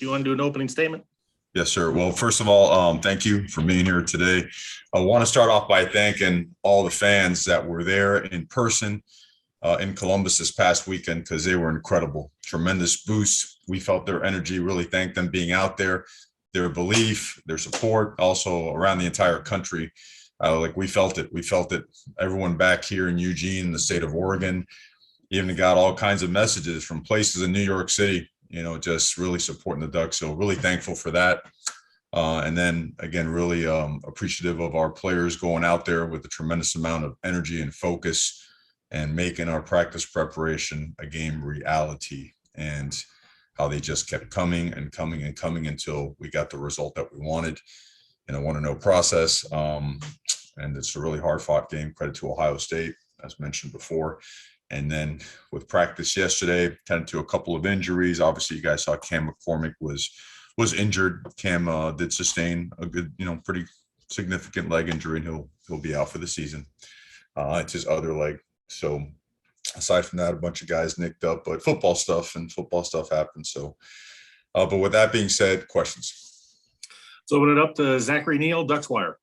You want to do an opening statement? Yes, sir. Well, first of all, thank you for being here today. I want to start off by thanking all the fans that were there in person in Columbus this past weekend, because they were incredible. Tremendous boost. We felt their energy. Really thank them being out there, their belief, their support, also around the entire country. Like we felt it. We felt it. Everyone back here in Eugene, the state of Oregon, even got all kinds of messages from places in New York City, just really supporting the Ducks. So really thankful for that. And then again, really appreciative of our players going out there with a tremendous amount of energy and focus and making our practice preparation a game reality, and how they just kept coming and coming and coming until we got the result that we wanted in a want-to-know process. And it's a really hard-fought game. Credit to Ohio State, as mentioned before. And then with practice yesterday, tended to a couple of injuries. Obviously, you guys saw Cam McCormick was injured. Cam did sustain a good, pretty significant leg injury, and he'll be out for the season. It's his other leg. So aside from that, a bunch of guys nicked up, but football stuff happens. So, but with that being said, questions. Let's open it up to Zachary Neal, Ducks Wire.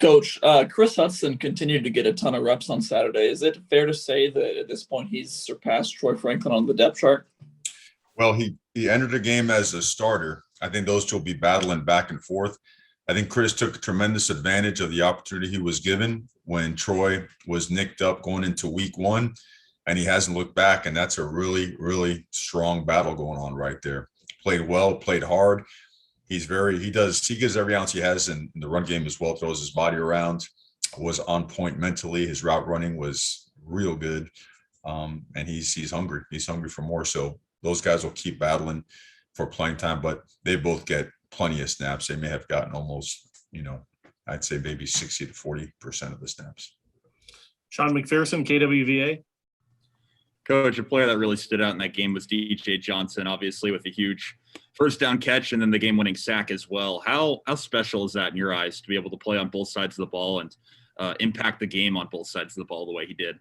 Coach, Chris Hudson continued to get a ton of reps on Saturday. Is it fair to say that at this point he's surpassed Troy Franklin on the depth chart? Well, he entered the game as a starter. I think those two will be battling back and forth. I think Chris took tremendous advantage of the opportunity he was given when Troy was nicked up going into week 1, and he hasn't looked back. And that's a really, really strong battle going on right there. Played well, played hard. He gives every ounce he has in the run game as well, throws his body around, was on point mentally. His route running was real good. And he's hungry. He's hungry for more. So those guys will keep battling for playing time, but they both get plenty of snaps. They may have gotten almost, I'd say maybe 60 to 40% of the snaps. Sean McPherson, KWVA. Coach, a player that really stood out in that game was DJ Johnson, obviously with a huge first down catch and then the game-winning sack as well. How special is that in your eyes to be able to play on both sides of the ball and impact the game on both sides of the ball the way he did?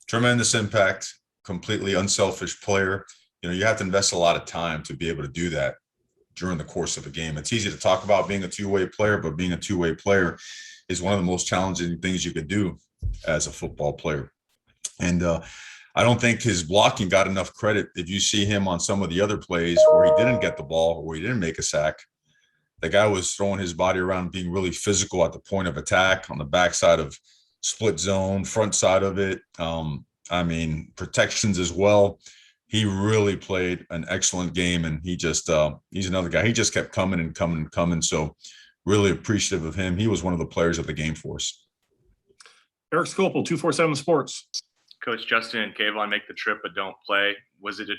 Tremendous impact, completely unselfish player. You have to invest a lot of time to be able to do that during the course of a game. It's easy to talk about being a two-way player, but being a two-way player is one of the most challenging things you could do as a football player. And I don't think his blocking got enough credit. If you see him on some of the other plays where he didn't get the ball or where he didn't make a sack, the guy was throwing his body around, being really physical at the point of attack, on the backside of split zone, front side of it. Protections as well. He really played an excellent game, and he just he's another guy. He just kept coming and coming and coming. So really appreciative of him. He was one of the players of the game for us. Eric Scopel, 247 Sports. Coach, Justin and Kayvon make the trip but don't play. Was it a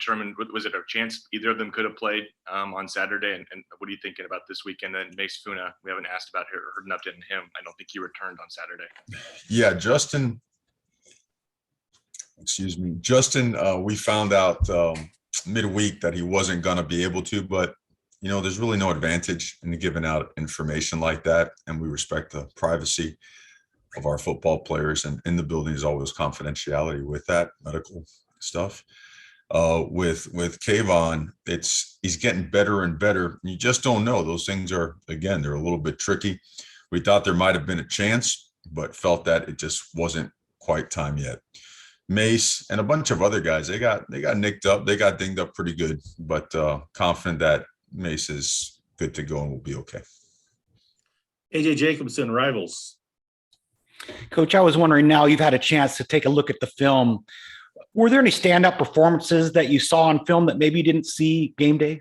chance either of them could have played on Saturday? And what are you thinking about this weekend? And Mace Funa, we haven't asked about her, heard an update on him. I don't think he returned on Saturday. Yeah, Justin, we found out midweek that he wasn't going to be able to, but, there's really no advantage in giving out information like that. And we respect the privacy of our football players, and in the building is always confidentiality with that medical stuff. With Kayvon, he's getting better and better. You just don't know. Those things they're a little bit tricky. We thought there might have been a chance, but felt that it just wasn't quite time yet. Mace and a bunch of other guys, they got nicked up. They got dinged up pretty good, but confident that Mace is good to go and will be okay. AJ Jacobson, Rivals. Coach, I was wondering, now you've had a chance to take a look at the film. Were there any standout performances that you saw on film that maybe you didn't see game day?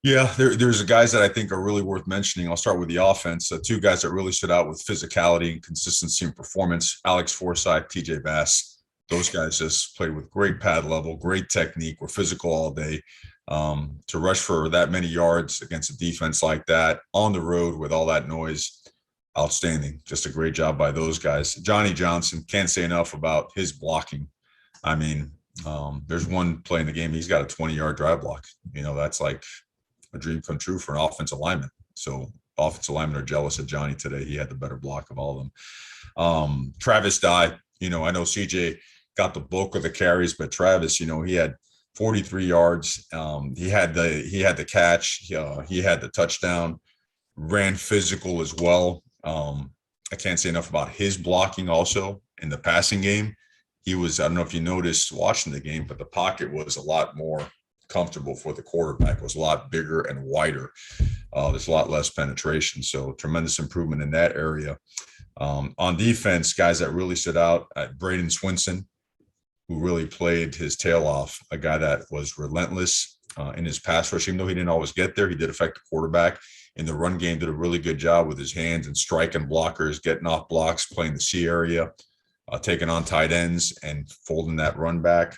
Yeah, there's guys that I think are really worth mentioning. I'll start with the offense. Two guys that really stood out with physicality and consistency and performance: Alex Forsythe, TJ Bass. Those guys just played with great pad level, great technique, were physical all day. To rush for that many yards against a defense like that on the road with all that noise, outstanding. Just a great job by those guys. Johnny Johnson, can't say enough about his blocking. There's one play in the game, he's got a 20-yard drive block. That's like a dream come true for an offensive lineman. So offensive linemen are jealous of Johnny today. He had the better block of all of them. Travis Dye, I know CJ got the bulk of the carries, but Travis, he had 43 yards. He had the catch. He had the touchdown, ran physical as well. I can't say enough about his blocking also in the passing game. I don't know if you noticed watching the game, but the pocket was a lot more comfortable for the quarterback. It was a lot bigger and wider. There's a lot less penetration. So tremendous improvement in that area. On defense, guys that really stood out, Braden Swenson, who really played his tail off, a guy that was relentless in his pass rush. Even though he didn't always get there, he did affect the quarterback. In the run game, did a really good job with his hands and striking blockers, getting off blocks, playing the C area, taking on tight ends and folding that run back.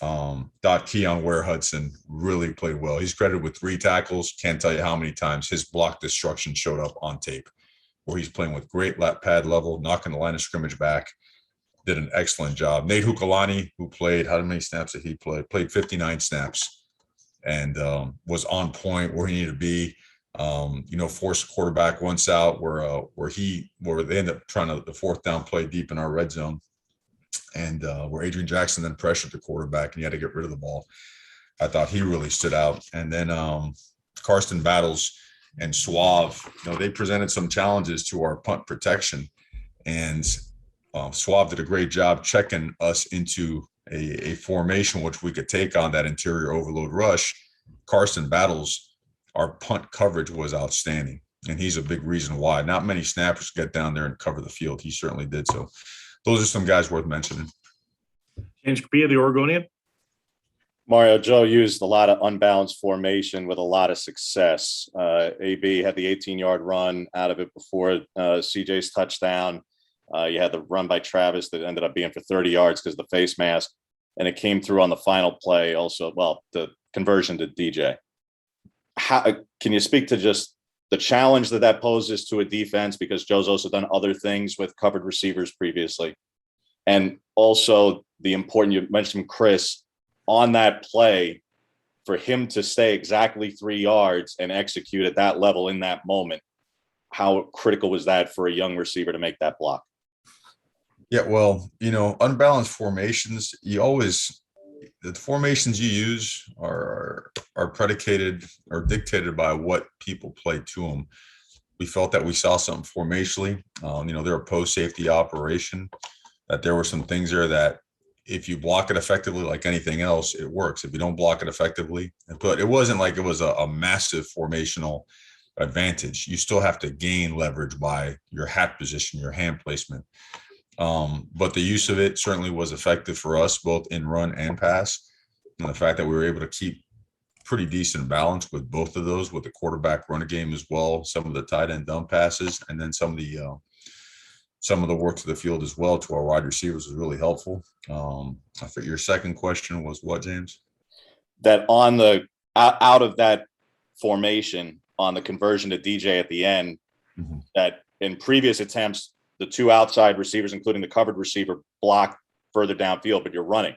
Keon Ware-Hudson really played well. He's credited with 3 tackles. Can't tell you how many times his block destruction showed up on tape, where he's playing with great lap pad level, knocking the line of scrimmage back. Did an excellent job. Nate Hukalani, who played, how many snaps did he play? Played 59 snaps and was on point where he needed to be. Forced the quarterback once out where they ended up trying the 4th down play deep in our red zone, and where Adrian Jackson then pressured the quarterback and he had to get rid of the ball. I thought he really stood out. And then Karsten Battles and Suave, they presented some challenges to our punt protection, and Suave did a great job checking us into a formation which we could take on that interior overload rush. Karsten Battles, our punt coverage was outstanding, and he's a big reason why. Not many snappers get down there and cover the field. He certainly did. So those are some guys worth mentioning. James Capilla, the Oregonian. Mario, Joe used a lot of unbalanced formation with a lot of success. AB had the 18-yard run out of it before CJ's touchdown. You had the run by Travis that ended up being for 30 yards because of the face mask, and it came through on the final play also, the conversion to DJ. How can you speak to just the challenge that poses to a defense, because Joe's also done other things with covered receivers previously, and also the important, you mentioned Chris on that play, for him to stay exactly 3 yards and execute at that level in that moment. How critical was that for a young receiver to make that block? Yeah, well, unbalanced formations, the formations you use are predicated or dictated by what people play to them. We felt that we saw something formationally. They're a post safety operation, that there were some things there that if you block it effectively, like anything else, it works. If you don't block it effectively, but it wasn't like it was a massive formational advantage. You still have to gain leverage by your hat position, your hand placement. But the use of it certainly was effective for us, both in run and pass. And the fact that we were able to keep pretty decent balance with both of those, with the quarterback run game as well, some of the tight end dump passes, and then some of the work to the field as well to our wide receivers was really helpful. I think your second question was what, James? That on the out of that formation on the conversion to DJ at the end, that in previous attempts, the 2 outside receivers, including the covered receiver, block further downfield, but you're running.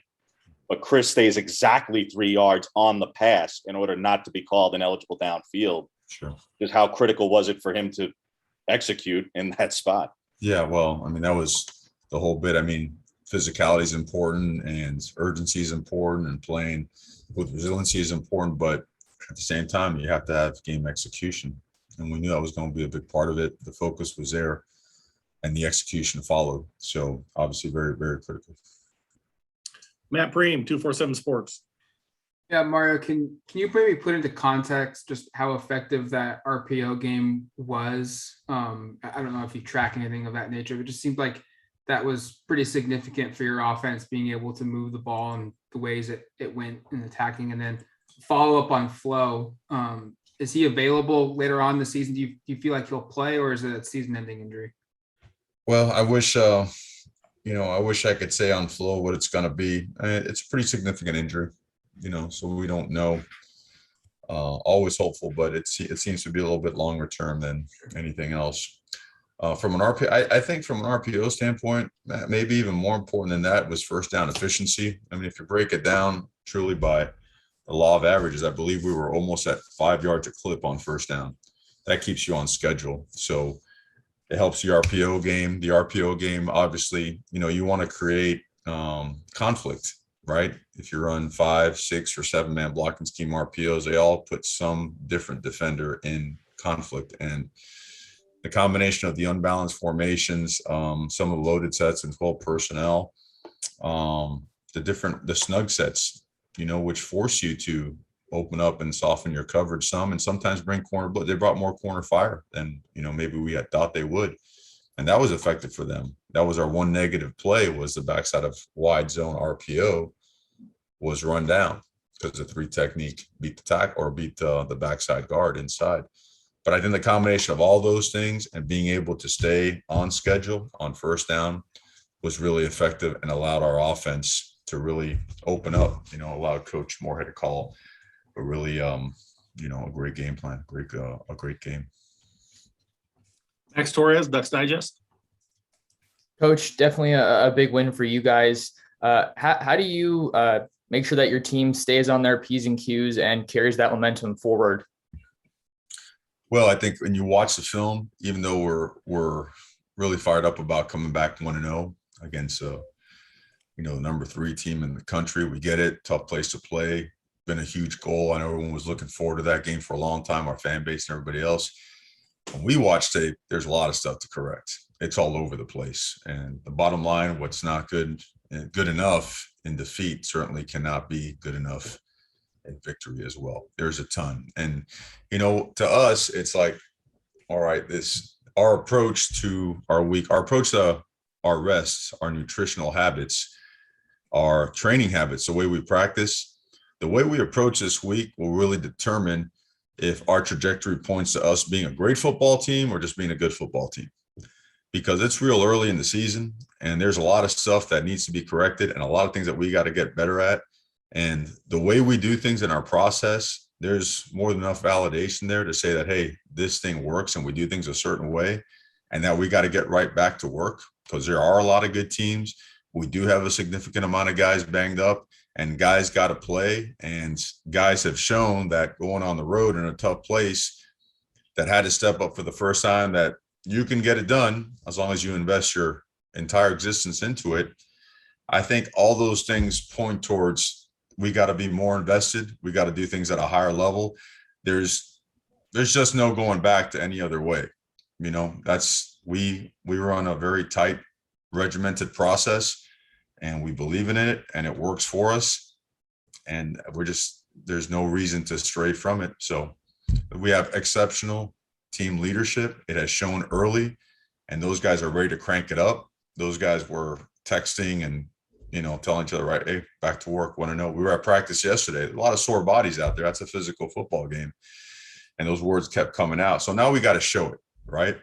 But Chris stays exactly 3 yards on the pass in order not to be called ineligible downfield. Sure. Just how critical was it for him to execute in that spot? Yeah, well, that was the whole bit. Physicality is important and urgency is important, and playing with resiliency is important, but at the same time, you have to have game execution. And we knew that was going to be a big part of it. The focus was there and the execution followed. So obviously very, very critical. Matt Preem, 247 Sports. Yeah, Mario, can you maybe put into context just how effective that RPO game was? I don't know if you track anything of that nature, but it just seemed like that was pretty significant for your offense, being able to move the ball and the ways it went in attacking. And then follow up on Flowe. Is he available later on in the season? Do you feel like he'll play, or is it a season-ending injury? Well, I wish I could say on Flowe what it's going to be. It's a pretty significant injury, so we don't know. Always hopeful, but it seems to be a little bit longer term than anything else. From an RPO, I think from an RPO standpoint, maybe even more important than that was first down efficiency. If you break it down truly by the law of averages, I believe we were almost at 5 yards a clip on first down. That keeps you on schedule. So it helps the RPO game. The RPO game, obviously, you want to create conflict, right? If you run 5, 6, or 7-man blocking scheme RPOs, they all put some different defender in conflict. And the combination of the unbalanced formations, some of the loaded sets and 12 personnel, the snug sets, which force you to open up and soften your coverage some, and sometimes bring corner, but they brought more corner fire than, maybe we had thought they would. And that was effective for them. That was our one negative play, was the backside of wide zone RPO was run down because the 3 technique beat the tack or beat the backside guard inside. But I think the combination of all those things and being able to stay on schedule on first down was really effective and allowed our offense to really open up, allowed Coach Moorhead to call a really, a great game plan, a great game. Max Torres, Ducks Digest. Coach, definitely a big win for you guys. How do you make sure that your team stays on their P's and Q's and carries that momentum forward? Well, I think when you watch the film, even though we're really fired up about coming back 1-0 against the number 3 team in the country, we get it. Tough place to play. Been a huge goal. I know everyone was looking forward to that game for a long time, our fan base and everybody else. When we watch tape, there's a lot of stuff to correct. It's all over the place. And the bottom line, what's not good enough in defeat certainly cannot be good enough in victory as well. There's a ton. And, to us, it's like, all right, our approach to our week, our approach to our rests, our nutritional habits, our training habits, the way we practice, the way we approach this week will really determine if our trajectory points to us being a great football team or just being a good football team. Because it's real early in the season and there's a lot of stuff that needs to be corrected and a lot of things that we got to get better at. And the way we do things in our process, there's more than enough validation there to say that, hey, this thing works and we do things a certain way, and that we got to get right back to work, because there are a lot of good teams. We do have a significant amount of guys banged up, and guys got to play. And guys have shown that going on the road in a tough place that had to step up for the first time, that you can get it done as long as you invest your entire existence into it. I think all those things point towards, we got to be more invested. We got to do things at a higher level. There's just no going back to any other way. We run a very tight, regimented process, and we believe in it, and it works for us. And there's no reason to stray from it. So we have exceptional team leadership. It has shown early, and those guys are ready to crank it up. Those guys were texting and, telling each other, right, hey, back to work, want to know. We were at practice yesterday. A lot of sore bodies out there. That's a physical football game. And those words kept coming out. So now we got to show it, right?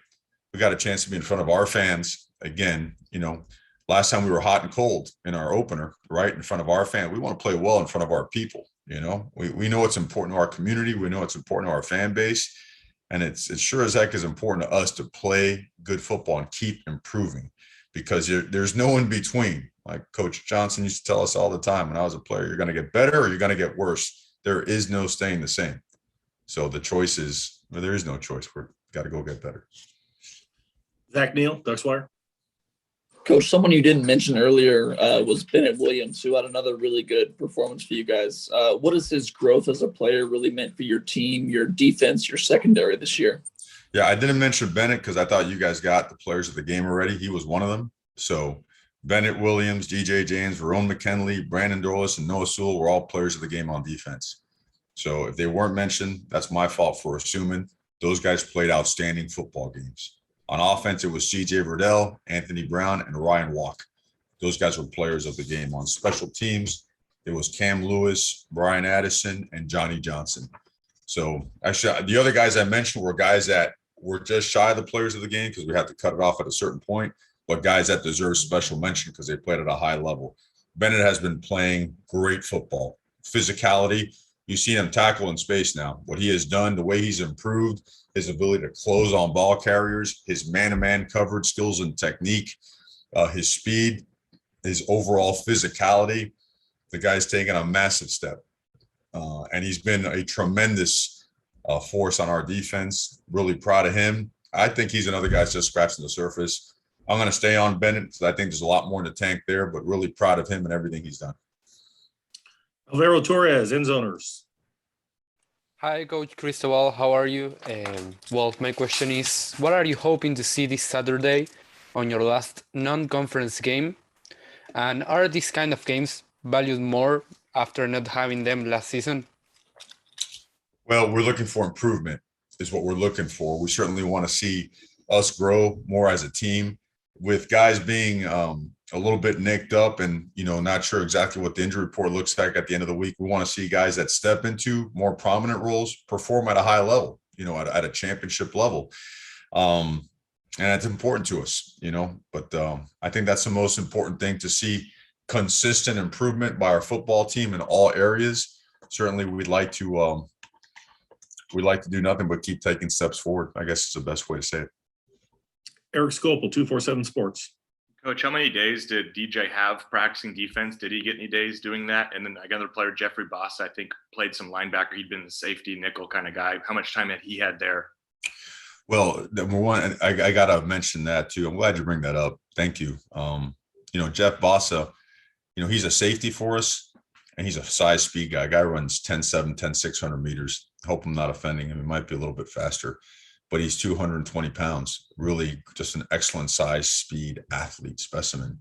We got a chance to be in front of our fans again. Last time we were hot and cold in our opener, right, in front of our fans. We want to play well in front of our people. We know it's important to our community. We know it's important to our fan base. And it's sure as heck is important to us to play good football and keep improving, because there's no in between. Like Coach Johnson used to tell us all the time when I was a player, you're going to get better or you're going to get worse. There is no staying the same. So the choice is, there is no choice. We've got to go get better. Zach Neal, Ducks Wire. Coach, someone you didn't mention earlier was Bennett Williams, who had another really good performance for you guys. What has his growth as a player really meant for your team, your defense, your secondary this year? Yeah, I didn't mention Bennett because I thought you guys got the players of the game already. He was one of them. So Bennett Williams, DJ James, Verone McKinley, Brandon Dorlis, and Noah Sewell were all players of the game on defense. So if they weren't mentioned, that's my fault for assuming. Those guys played outstanding football games. On offense, it was CJ Verdell, Anthony Brown, and Ryan Walk. Those guys were players of the game. On special teams, it was Cam Lewis, Brian Addison, and Johnny Johnson. So actually, the other guys I mentioned were guys that were just shy of the players of the game because we had to cut it off at a certain point, but guys that deserve special mention because they played at a high level. Bennett has been playing great football. Physicality, you see him tackle in space now. What he has done, the way he's improved, his ability to close on ball carriers, his man-to-man coverage skills and technique, his speed, his overall physicality. The guy's taken a massive step. And he's been a tremendous force on our defense. Really proud of him. I think he's another guy that's just scratching the surface. I'm going to stay on Bennett because I think there's a lot more in the tank there, but really proud of him and everything he's done. Alvaro Torres, end zoners. Hi, Coach Cristobal. How are you? Well, my question is, what are you hoping to see this Saturday on your last non-conference game? And are these kind of games valued more after not having them last season? Well, we're looking for improvement is what we're looking for. We certainly want to see us grow more as a team with guys being a little bit nicked up and, not sure exactly what the injury report looks like at the end of the week. We want to see guys that step into more prominent roles, perform at a high level, at a championship level. And it's important to us, but I think that's the most important thing, to see consistent improvement by our football team in all areas. Certainly we'd like to do nothing but keep taking steps forward. I guess is the best way to say it. Eric Scopel, 247 Sports. Coach, how many days did DJ have practicing defense? Did he get any days doing that? And then another player, Jeffrey Boss, I think played some linebacker. He'd been the safety nickel kind of guy. How much time had he had there? Well, number one, I got to mention that too. I'm glad you bring that up. Thank you. Jeff Bossa, he's a safety for us, and he's a size speed guy. Guy runs 10.7, 10.600 meters. Hope I'm not offending him. He might be a little bit faster, but he's 220 pounds, really just an excellent size, speed athlete specimen.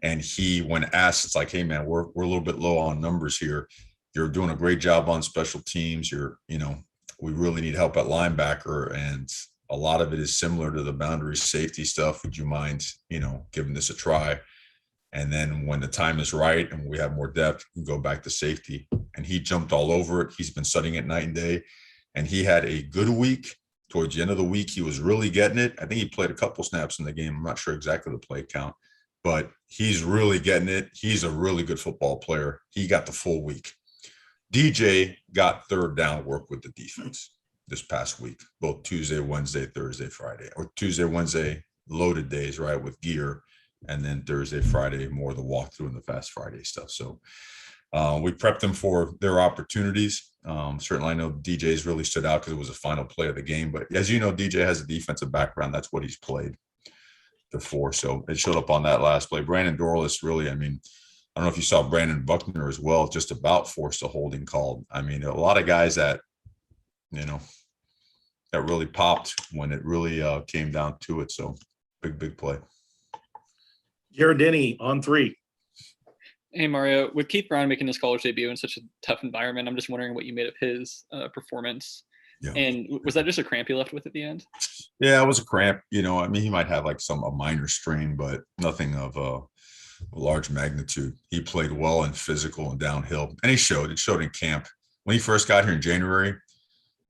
And he, when asked, it's like, hey man, we're a little bit low on numbers here. You're doing a great job on special teams. We really need help at linebacker. And a lot of it is similar to the boundary safety stuff. Would you mind, giving this a try? And then when the time is right and we have more depth, we can go back to safety. And he jumped all over it. He's been studying it night and day. And he had a good week. Towards the end of the week, he was really getting it. I think he played a couple snaps in the game. I'm not sure exactly the play count, but he's really getting it. He's a really good football player. He got the full week. DJ got third down work with the defense this past week, both Tuesday, Wednesday, Thursday, Friday, or Tuesday, Wednesday, loaded days, right, with gear. And then Thursday, Friday, more of the walkthrough and the Fast Friday stuff. So we prepped them for their opportunities. Certainly I know DJ's really stood out because it was a final play of the game, but as you know, DJ has a defensive background. That's what he's played before. So it showed up on that last play. Brandon Dorless really, I don't know if you saw Brandon Buckner as well, just about forced a holding call. A lot of guys that, that really popped when it really came down to it. So big play. Jared Denny on 3. Hey, Mario, with Keith Brown making his college debut in such a tough environment, I'm just wondering what you made of his performance. Yeah. And was that just a cramp he left with at the end? Yeah, it was a cramp. He might have like a minor strain, but nothing of a large magnitude. He played well in physical and downhill, and it showed in camp. When he first got here in January,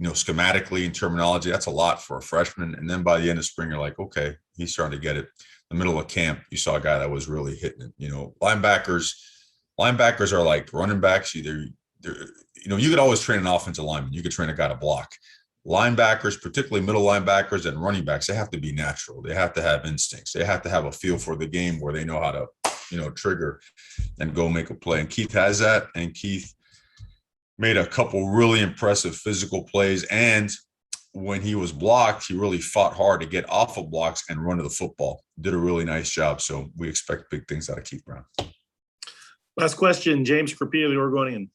schematically and terminology, that's a lot for a freshman. And then by the end of spring, you're like, okay, he's starting to get it. The middle of camp, you saw a guy that was really hitting it. Linebackers are like running backs. You could always train an offensive lineman. You could train a guy to block. Linebackers, particularly middle linebackers and running backs, they have to be natural. They have to have instincts. They have to have a feel for the game where they know how to, trigger and go make a play. And Keith has that. And Keith made a couple really impressive physical plays. And when he was blocked, he really fought hard to get off of blocks and run to the football. Did a really nice job. So we expect big things out of Keith Brown. Last question, James Crapia, the Oregonian.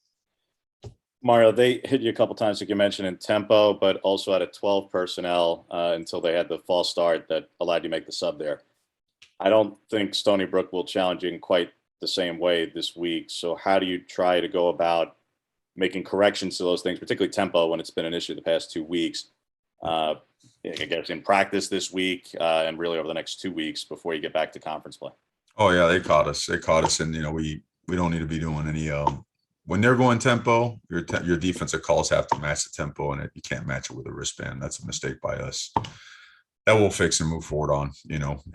Mario, they hit you a couple times, like you mentioned, in tempo, but also at a 12 personnel until they had the false start that allowed you to make the sub there. I don't think Stony Brook will challenge you in quite the same way this week. So how do you try to go about making corrections to those things, particularly tempo, when it's been an issue the past 2 weeks? I guess in practice this week and really over the next 2 weeks before you get back to conference play. Oh yeah, they caught us. And we don't need to be doing any when they're going tempo, your defensive calls have to match the tempo, and you can't match it with a wristband. That's a mistake by us. That we'll fix and move forward on,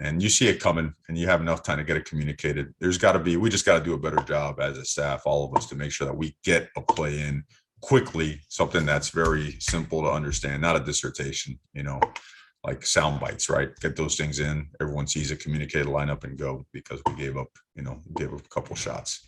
and you see it coming and you have enough time to get it communicated. We just got to do a better job as a staff, all of us, to make sure that we get a play in quickly, something that's very simple to understand, not a dissertation, like sound bites, right? Get those things in. Everyone sees it, communicate, line up and go, because we gave up a couple shots.